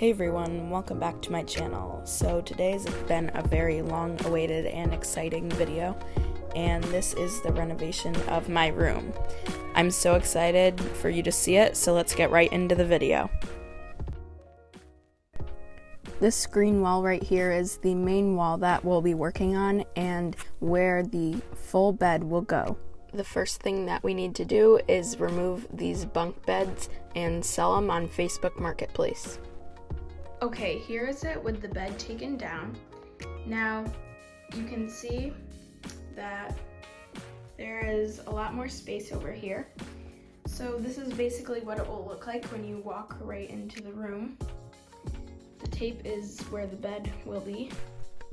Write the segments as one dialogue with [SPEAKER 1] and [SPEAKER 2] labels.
[SPEAKER 1] Hey everyone, welcome back to my channel. So today's been a very long awaited and exciting video, and this is the renovation of my room. I'm so excited for you to see it, so let's get right into the video. This green wall right here is the main wall that we'll be working on and where the full bed will go. The first thing that we need to do is remove these bunk beds and sell them on Facebook Marketplace. Okay, here is it with the bed taken down. Now, you can see that there is a lot more space over here. So this is basically what it will look like when you walk right into the room. The tape is where the bed will be.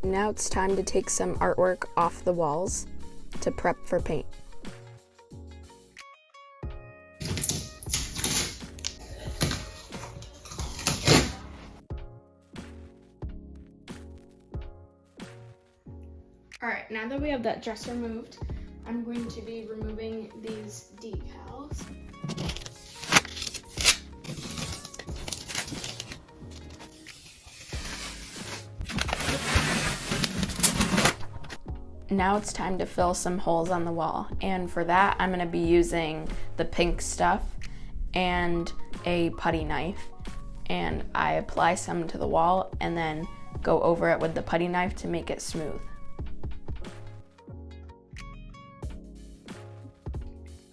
[SPEAKER 1] Now it's time to take some artwork off the walls to prep for paint. Alright, now that we have that dresser moved, I'm going to be removing these decals. Now it's time to fill some holes on the wall, and for that I'm going to be using the pink stuff and a putty knife, and I apply some to the wall and then go over it with the putty knife to make it smooth.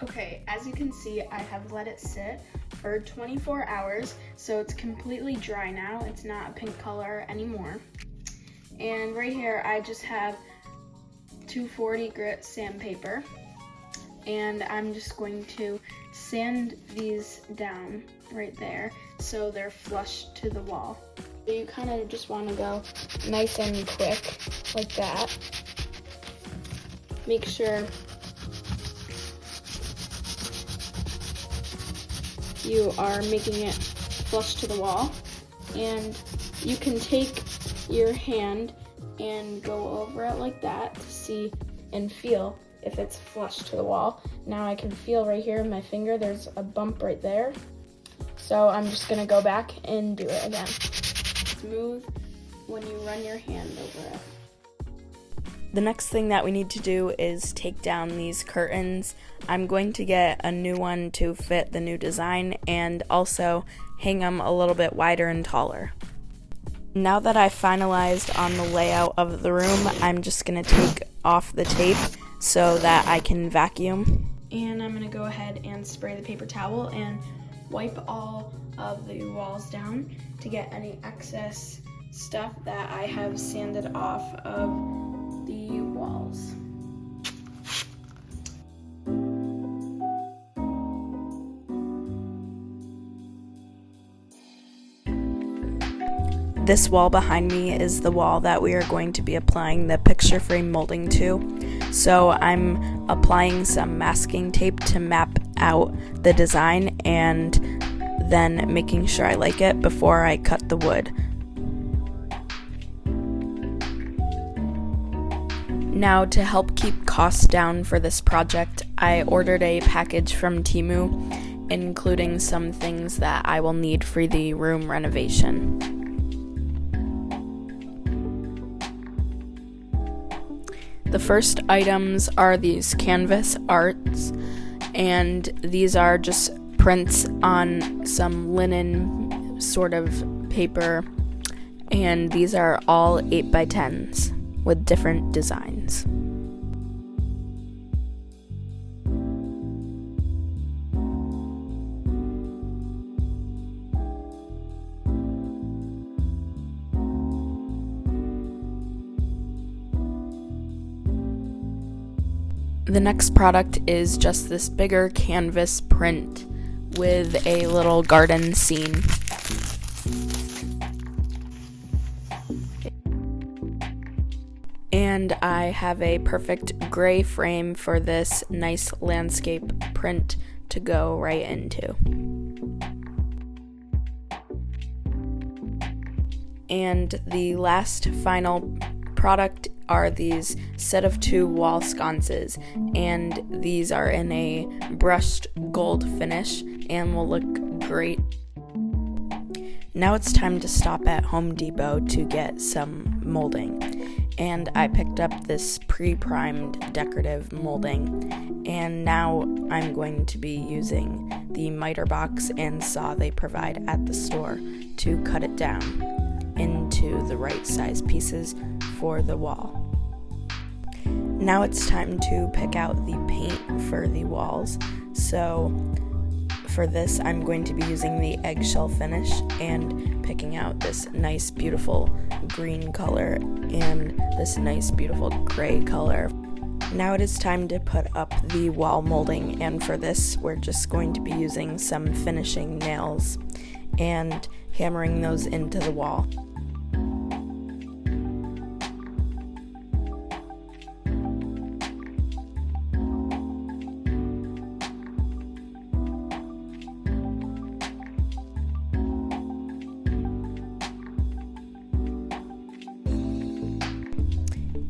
[SPEAKER 1] Okay, as you can see, I have let it sit for 24 hours, so it's completely dry now. It's not a pink color anymore. And right here, I just have 240 grit sandpaper, and I'm just going to sand these down right there so they're flush to the wall. So you kind of just want to go nice and quick like that. Make sure you are making it flush to the wall, and you can take your hand and go over it like that to see and feel if it's flush to the wall. Now I can feel right here in my finger there's a bump right there, so I'm just gonna go back and do it again. Smooth when you run your hand over it. The next thing that we need to do is take down these curtains. I'm going to get a new one to fit the new design and also hang them a little bit wider and taller. Now that I've finalized on the layout of the room, I'm just going to take off the tape so that I can vacuum. And I'm going to go ahead and spray the paper towel and wipe all of the walls down to get any excess stuff that I have sanded off of the walls. This wall behind me is the wall that we are going to be applying the picture frame molding to. So I'm applying some masking tape to map out the design and then making sure I like it before I cut the wood. Now, to help keep costs down for this project, I ordered a package from Temu, including some things that I will need for the room renovation. The first items are these canvas arts, and these are just prints on some linen sort of paper, and these are all 8x10s. With different designs. The next product is just this bigger canvas print with a little garden scene. And I have a perfect gray frame for this nice landscape print to go right into. And the last final product are these set of 2 wall sconces, and these are in a brushed gold finish and will look great
[SPEAKER 2] Now it's time to stop at Home Depot to get some molding. And I picked up this pre-primed decorative molding. And now I'm going to be using the miter box and saw they provide at the store to cut it down into the right size pieces for the wall. Now it's time to pick out the paint for the walls. So for this, I'm going to be using the eggshell finish and picking out this nice, beautiful green color and this nice, beautiful gray color. Now it is time to put up the wall molding, and for this, we're just going to be using some finishing nails and hammering those into the wall.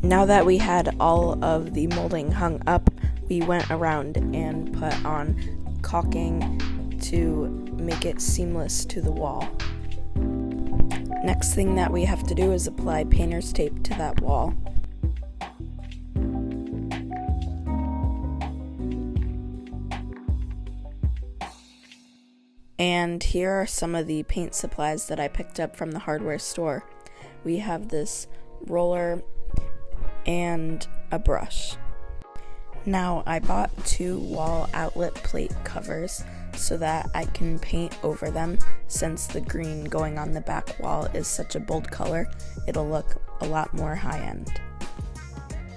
[SPEAKER 2] Now that we had all of the molding hung up, we went around and put on caulking to make it seamless to the wall. Next thing that we have to do is apply painter's tape to that wall. And here are some of the paint supplies that I picked up from the hardware store. We have this roller and a brush. Now I bought 2 wall outlet plate covers so that I can paint over them. Since the green going on the back wall is such a bold color, it'll look a lot more high-end.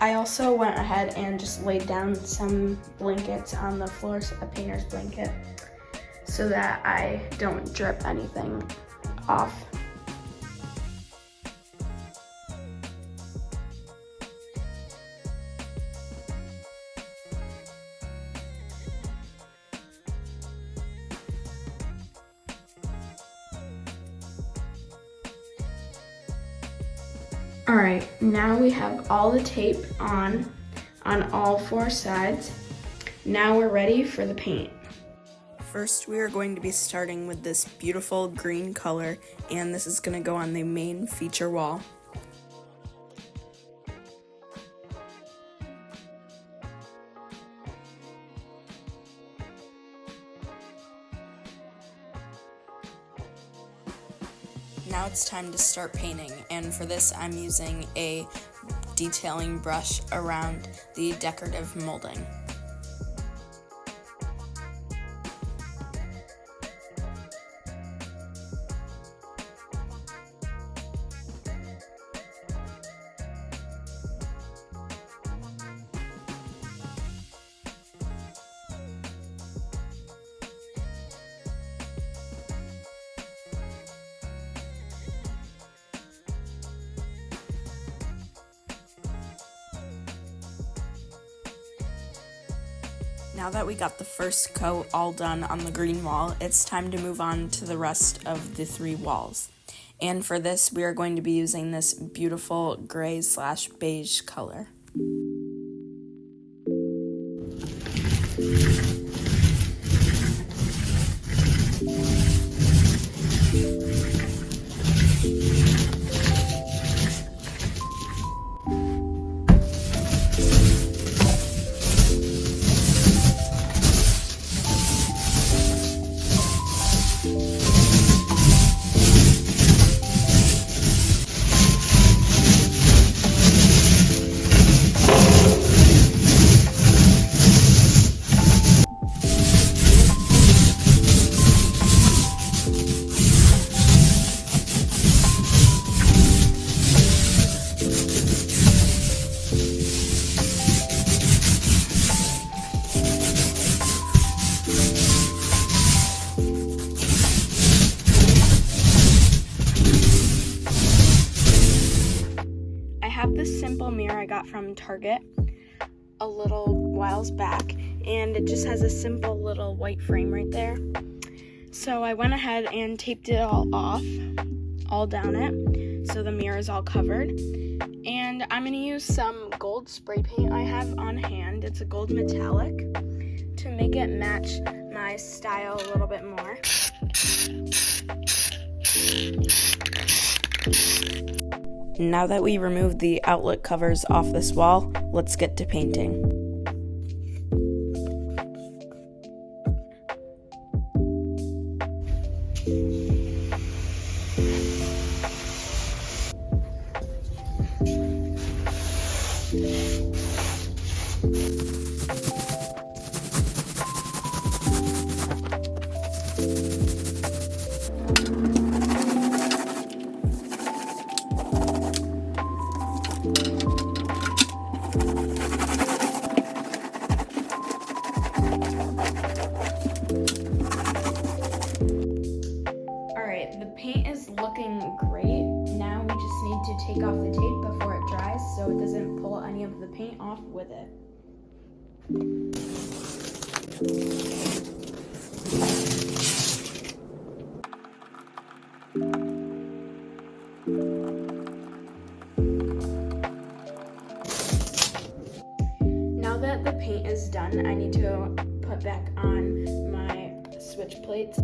[SPEAKER 1] I also went ahead and just laid down some blankets on the floor, a painter's blanket, so that I don't drip anything off. Alright, now we have all the tape on all 4 sides. Now we're ready for the paint.
[SPEAKER 2] First, we are going to be starting with this beautiful green color, and this is going to go on the main feature wall. Now it's time to start painting, and for this I'm using a detailing brush around the decorative molding. Now that we got the first coat all done on the green wall, it's time to move on to the rest of the 3 walls. And for this, we are going to be using this beautiful gray/beige color. This simple mirror I got from Target a little whiles back, and it just has a simple little white frame right there. So I went ahead and taped it all off, all down it, so the mirror is all covered. And I'm going to use some gold spray paint I have on hand. It's a gold metallic to make it match my style a little bit more. Now that we removed the outlet covers off this wall, let's get to painting.
[SPEAKER 1] Alright, the paint is looking great. Now we just need to take off the tape before it dries so it doesn't pull any of the paint off with it. Now that the paint is done, I need to put back on my switch plates.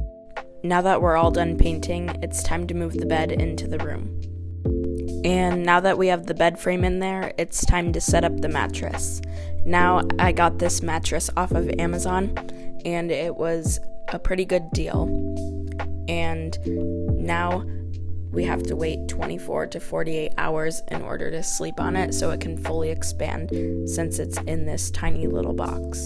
[SPEAKER 2] Now that we're all done painting, it's time to move the bed into the room. And now that we have the bed frame in there, it's time to set up the mattress. Now, I got this mattress off of Amazon, and it was a pretty good deal. And now we have to wait 24 to 48 hours in order to sleep on it so it can fully expand since it's in this tiny little box.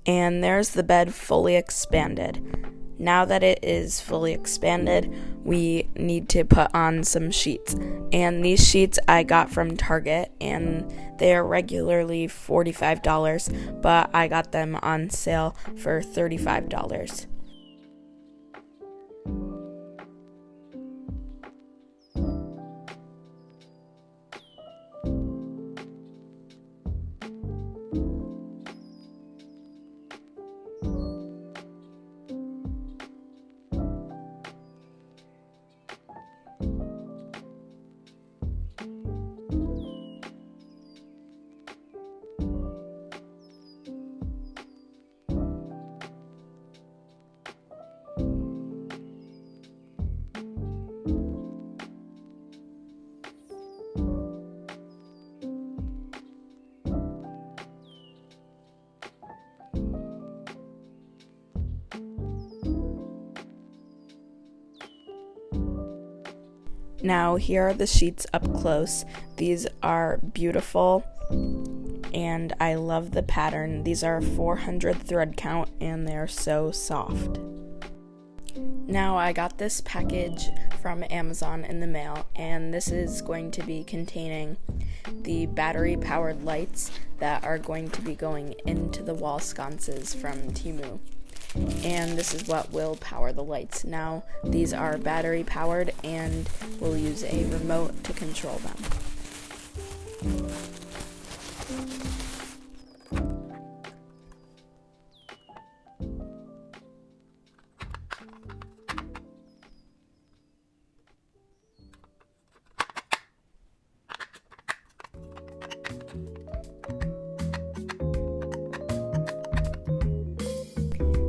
[SPEAKER 2] And there's the bed fully expanded. Now that it is fully expanded, we need to put on some sheets. And these sheets I got from Target, and they are regularly $45, but I got them on sale for $35. Now, here are the sheets up close. These are beautiful, and I love the pattern. These are 400 thread count, and they're so soft. Now, I got this package from Amazon in the mail, and this is going to be containing the battery-powered lights that are going to be going into the wall sconces from Temu. And this is what will power the lights. Now, these are battery powered and we'll use a remote to control them.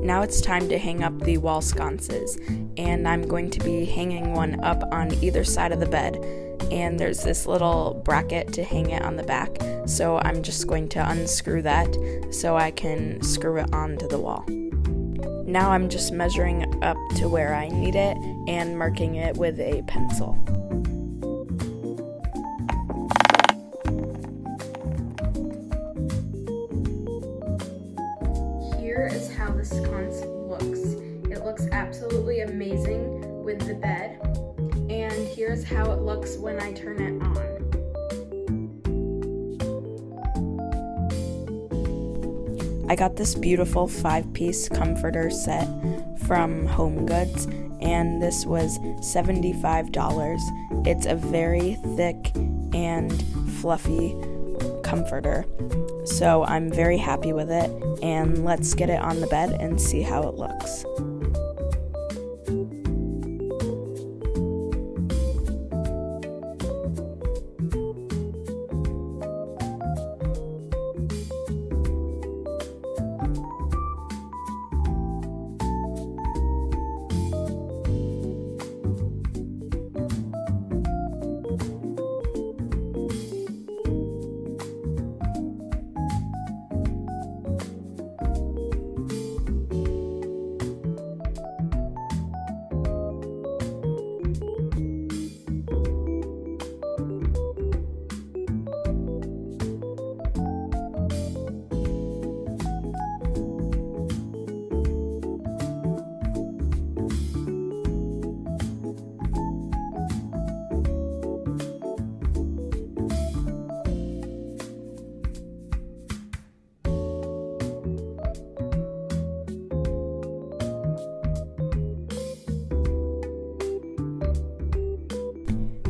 [SPEAKER 2] Now it's time to hang up the wall sconces, and I'm going to be hanging one up on either side of the bed, and there's this little bracket to hang it on the back, so I'm just going to unscrew that so I can screw it onto the wall. Now I'm just measuring up to where I need it and marking it with a pencil.
[SPEAKER 1] Here is how the sconce looks. It looks absolutely amazing with the bed. And here's how it looks when I turn it on.
[SPEAKER 2] I got this beautiful 5-piece comforter set from Home Goods, and this was $75. It's a very thick and fluffy comforter. So I'm very happy with it, and let's get it on the bed and see how it looks.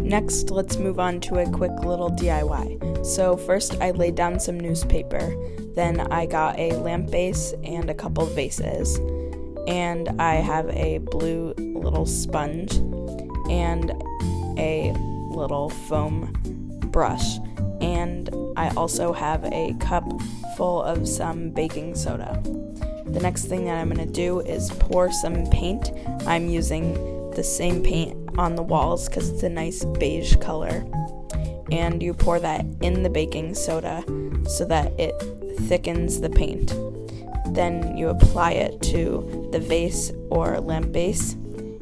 [SPEAKER 2] Next, let's move on to a quick little DIY. So first I laid down some newspaper, then I got a lamp base and a couple vases, and I have a blue little sponge and a little foam brush, and I also have a cup full of some baking soda. The next thing that I'm going to do is pour some paint. I'm using the same paint on the walls because it's a nice beige color, and you pour that in the baking soda so that it thickens the paint. Then you apply it to the vase or lamp base,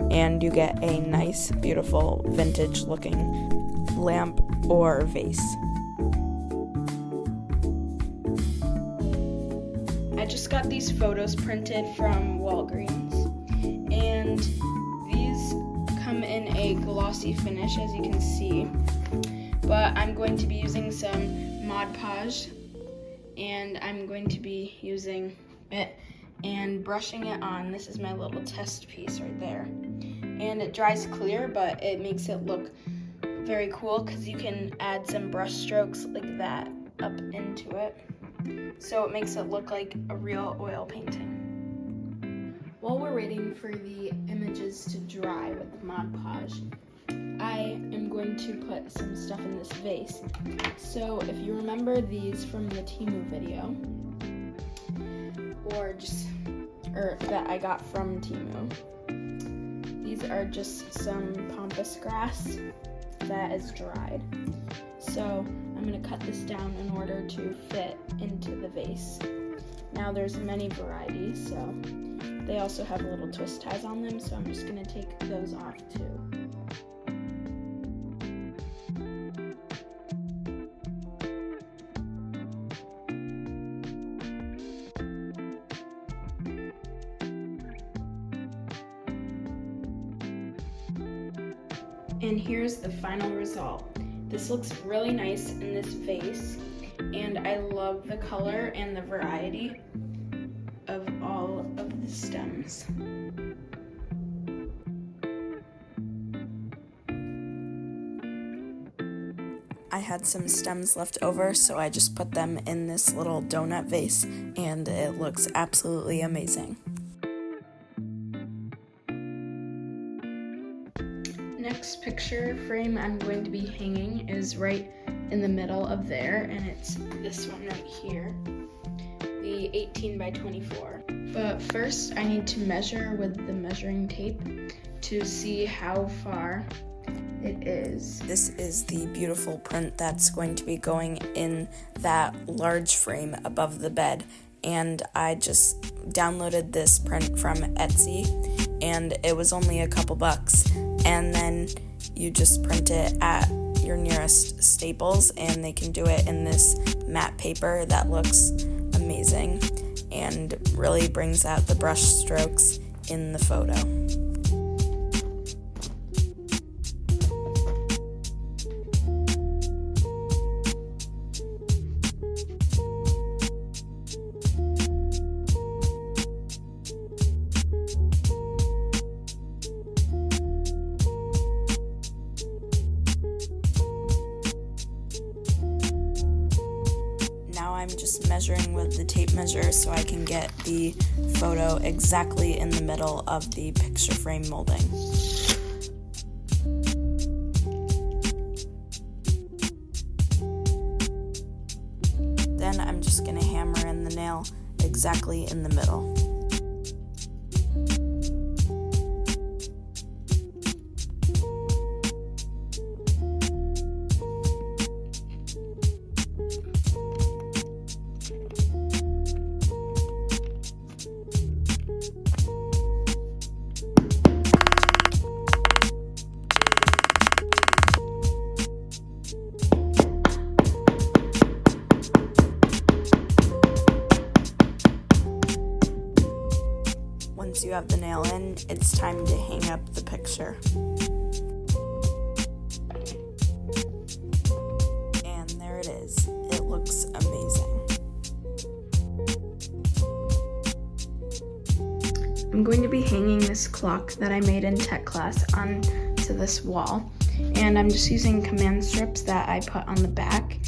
[SPEAKER 2] and you get a nice, beautiful, vintage looking lamp or vase.
[SPEAKER 1] I just got these photos printed from Walgreens, and these come in a glossy finish, as you can see, but I'm going to be using some Mod Podge, and I'm going to be using it and brushing it on. This is my little test piece right there, and it dries clear, but it makes it look very cool because you can add some brush strokes like that up into it, so it makes it look like a real oil painting. While we're waiting for the images to dry with the Mod Podge, I am going to put some stuff in this vase. So if you remember these from the Temu video, or that I got from Temu, these are just some pampas grass that is dried. So I'm going to cut this down in order to fit into the vase. Now there's many varieties, so they also have little twist ties on them, so I'm just going to take those off too. And here's the final result. This looks really nice in this vase, and I love the color and the variety of all of the stems.
[SPEAKER 2] I had some stems left over, so I just put them in this little donut vase, and it looks absolutely amazing.
[SPEAKER 1] Next picture frame I'm going to be hanging is right in the middle of there, and it's this one right here, the 18 by 24. But first I need to measure with the measuring tape to see how far it is.
[SPEAKER 2] This is the beautiful print that's going to be going in that large frame above the bed, and I just downloaded this print from Etsy, and it was only a couple bucks, and then you just print it at your nearest Staples, and they can do it in this matte paper that looks amazing and really brings out the brush strokes in the photo. I'm just measuring with the tape measure so I can get the photo exactly in the middle of the picture frame molding. Then I'm just going to hammer in the nail exactly in the middle. Once you have the nail in, it's time to hang up the picture. And there it is. It looks amazing.
[SPEAKER 1] I'm going to be hanging this clock that I made in tech class onto this wall. And I'm just using command strips that I put on the back.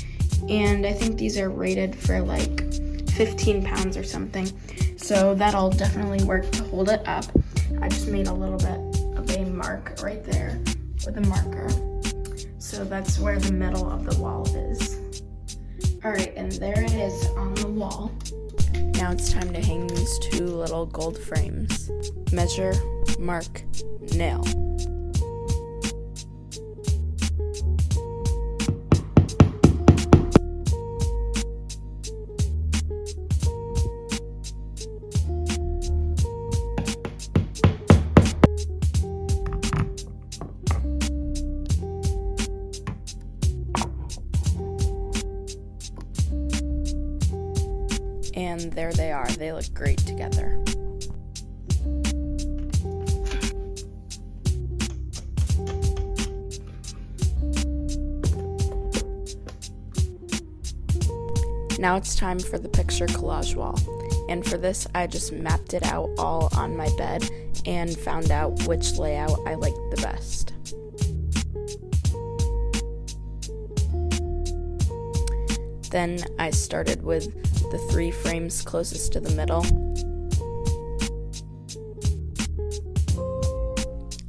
[SPEAKER 1] And I think these are rated for like 15 pounds or something. So that'll definitely work to hold it up. I just made a little bit of a mark right there with a marker. So that's where the middle of the wall is. All right, and there it is on the wall.
[SPEAKER 2] Now it's time to hang these two little gold frames. Measure, mark, nail. And there they are. They look great together. Now it's time for the picture collage wall. And for this, I just mapped it out all on my bed and found out which layout I liked the best. Then I started with the 3 frames closest to the middle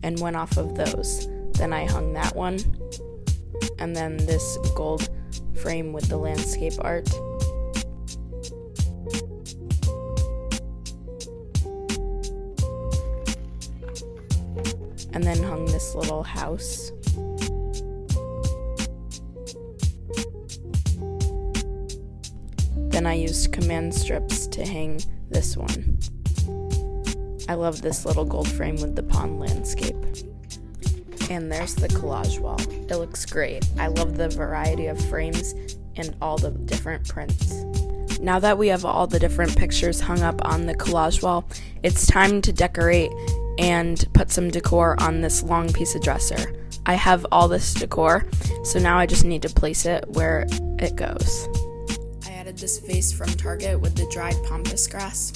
[SPEAKER 2] and went off of those. Then I hung that one, and then this gold frame with the landscape art. And then hung this little house. Then I used command strips to hang this one. I love this little gold frame with the pond landscape. And there's the collage wall. It looks great. I love the variety of frames and all the different prints. Now that we have all the different pictures hung up on the collage wall, it's time to decorate and put some decor on this long piece of dresser. I have all this decor, so now I just need to place it where it goes. This vase from Target with the dried pampas grass.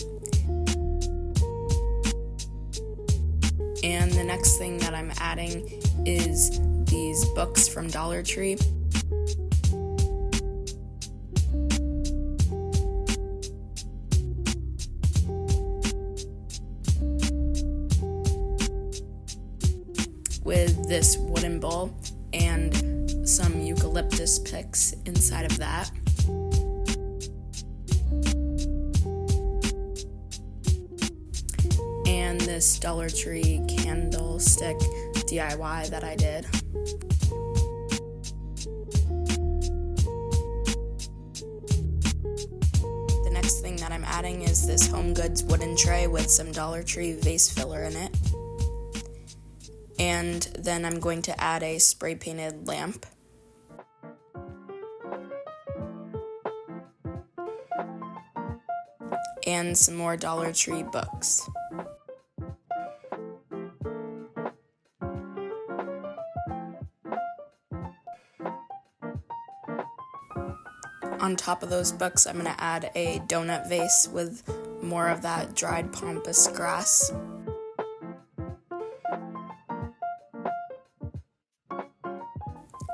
[SPEAKER 2] And the next thing that I'm adding is these books from Dollar Tree. With this wooden bowl and some eucalyptus picks inside of that. And this Dollar Tree candlestick DIY that I did. The next thing that I'm adding is this Home Goods wooden tray with some Dollar Tree vase filler in it. And then I'm going to add a spray painted lamp. And some more Dollar Tree books. On top of those books, I'm going to add a donut vase with more of that dried pampas grass.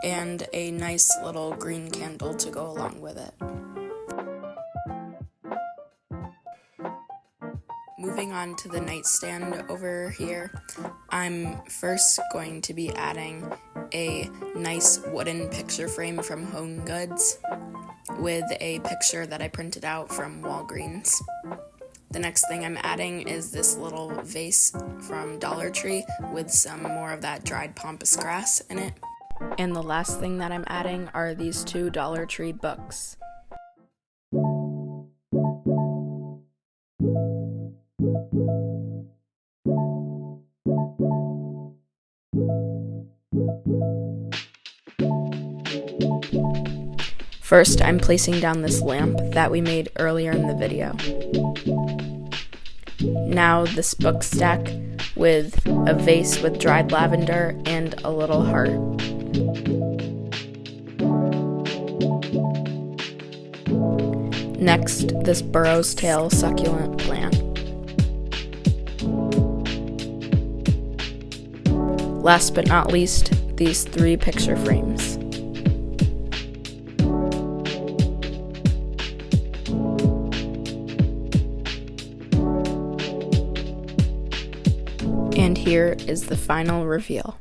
[SPEAKER 2] And a nice little green candle to go along with it. moving on to the nightstand over here, I'm first going to be adding a nice wooden picture frame from Home Goods with a picture that I printed out from Walgreens. The next thing I'm adding is this little vase from Dollar Tree with some more of that dried pampas grass in it. And the last thing that I'm adding are these 2 Dollar Tree books. First, I'm placing down this lamp that we made earlier in the video. Now this book stack with a vase with dried lavender and a little heart. Next, this burro's tail succulent plant. Last but not least, these 3 picture frames. And here is the final reveal.